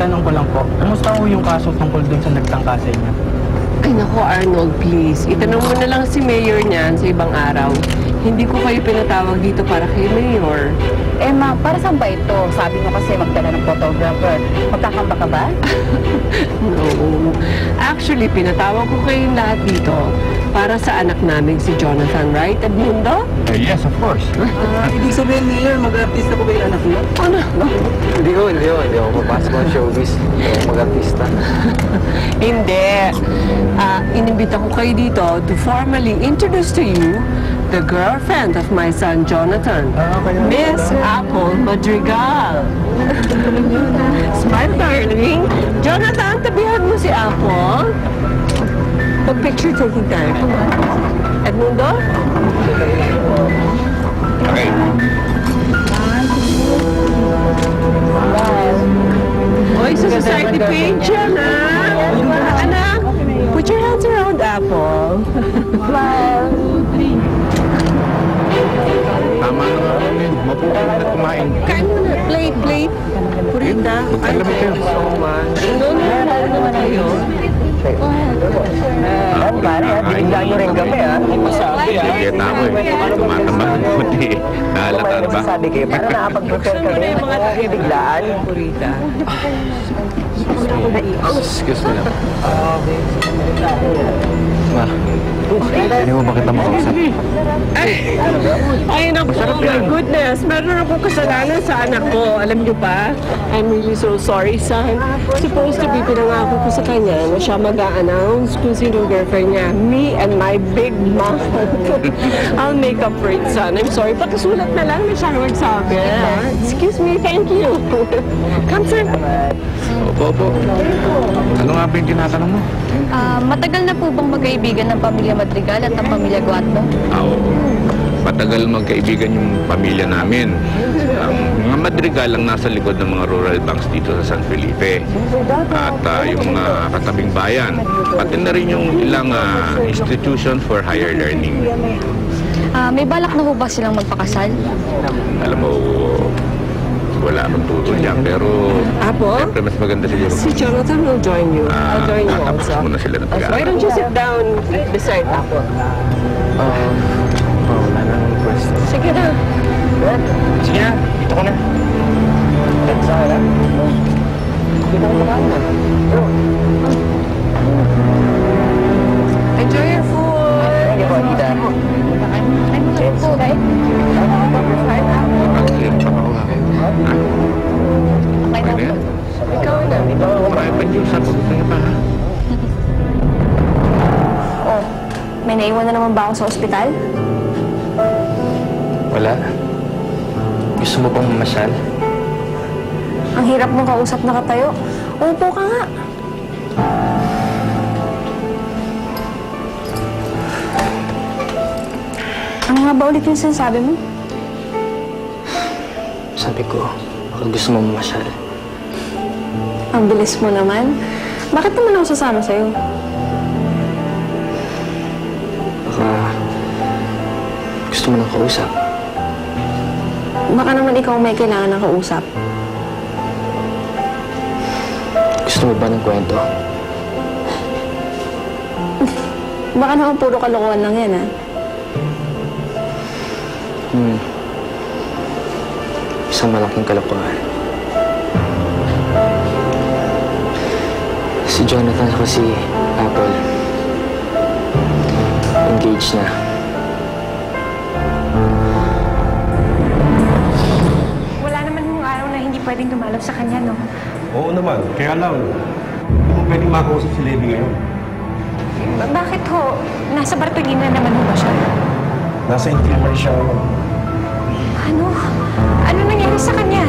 maitanong ko lang po, kumusta ho yung kaso tungkol dun sa nagtangkasay niya? Ay nako, Arnold, please. Itanong mo na lang si Mayor niyan sa ibang araw. Hindi ko kayo pinatawag dito para kay Mayor. Eh ma, para saan ba ito? Sabi mo kasi magdala ng photographer. Magkakamba ka ba? No. Actually, pinatawag ko kayong lahat dito para sa anak namin si Jonathan, right, Edmundo? Yes, of course. Ibig sabihin, Mayor, mag-artista po ba yung anak niyo? Ano? Hindi ko papasok ng showbiz. Hindi ako mag-artista. Hindi. Inimbita ko kayo dito to formally introduce to you the girlfriend of my son, Jonathan. Miss Apple Madrigal. Smile, darling. Jonathan, tabihan mo si Apple. Pag-picture taking tayo. Edmundo? Okay. Oy, sa society page yan, ha? Anak, put your hands around Apple. Tama na nga kami. Mapupunta na kumain. Kain mo na. Plate. Purita. Magkalamig kayo. No, naman kayo. Bigyan nyo rin kami, ha? Sige, tama eh. Tumatama ng puti. Nahalata na ba? Sabi kayo, para nakapag-prepare ka rin. Biglaan. Purita. Excuse me lang. Ma, hindi mo ba kita makausap? Ay, naku, oh my goodness. Meron akong kasalanan sa anak ko. Alam niyo ba? I'm really so sorry, son. Supposed to be pinangako ko sa kanya na siya mag-a-announce kung sino girlfriend niya. Me and my big mouth. I'll make up for it, son. I'm sorry. Pakisulat na lang na siya magsabi. Excuse me, thank you. Come, sir. Opo. Ano nga ba yung tinatanong mo? Matagal na po bang magkaibigan ng pamilya Madrigal at ng pamilya Guato? Oo. Matagal magkaibigan yung pamilya namin. Ang mga Madrigal ang nasa likod ng mga rural banks dito sa San Felipe. At yung mga katabing bayan. Pati na rin yung ilang institution for higher learning. May balak na po ba silang magpakasal? Alam mo, wala akong tutol dyan. Pero, Apo? siyempre mas maganda sila. Si Jonathan will join you. I'll join you Tatapos also. muna sila ng Why pag-aaral. don't you sit down beside Apple? Wala nang pwesto. Sige na. Sige na, dito ko na. Sana. Kita ko makain na. Enjoy your food. Thank you po, tita. Cheers. Okay na yan? Ikaw na. Marami pa yung sabog na pa, ha? Oh, may naiwan na naman ba ako sa ospital? Wala. Gusto mo pang mamasyal? Ang hirap mong kausap na katayo. Upo ka nga. Ano nga ba ulit yung sinasabi mo? Sabi ko, baka gusto mo mamasyal. Ang bilis mo naman. Bakit naman ako sasama sa'yo? Baka gusto mo nang kausap. Baka naman ikaw may kailangan ng kausap. Gusto mo ba ng kwento? Baka naman puro kalokohan lang yan, ha? Isang malaking kalokohan. Si Jonathan at si Apple engaged na. Wala naman yung araw na hindi pwedeng dumalaw sa kanya, no? Oo naman. Kaya lang, hindi mo pwedeng makausap si Levi ngayon. Bakit ho? Nasa Bartolina naman ho ba siya? Nasa infirmary siya ngayon. Ano? Ano nangyari sa kanya?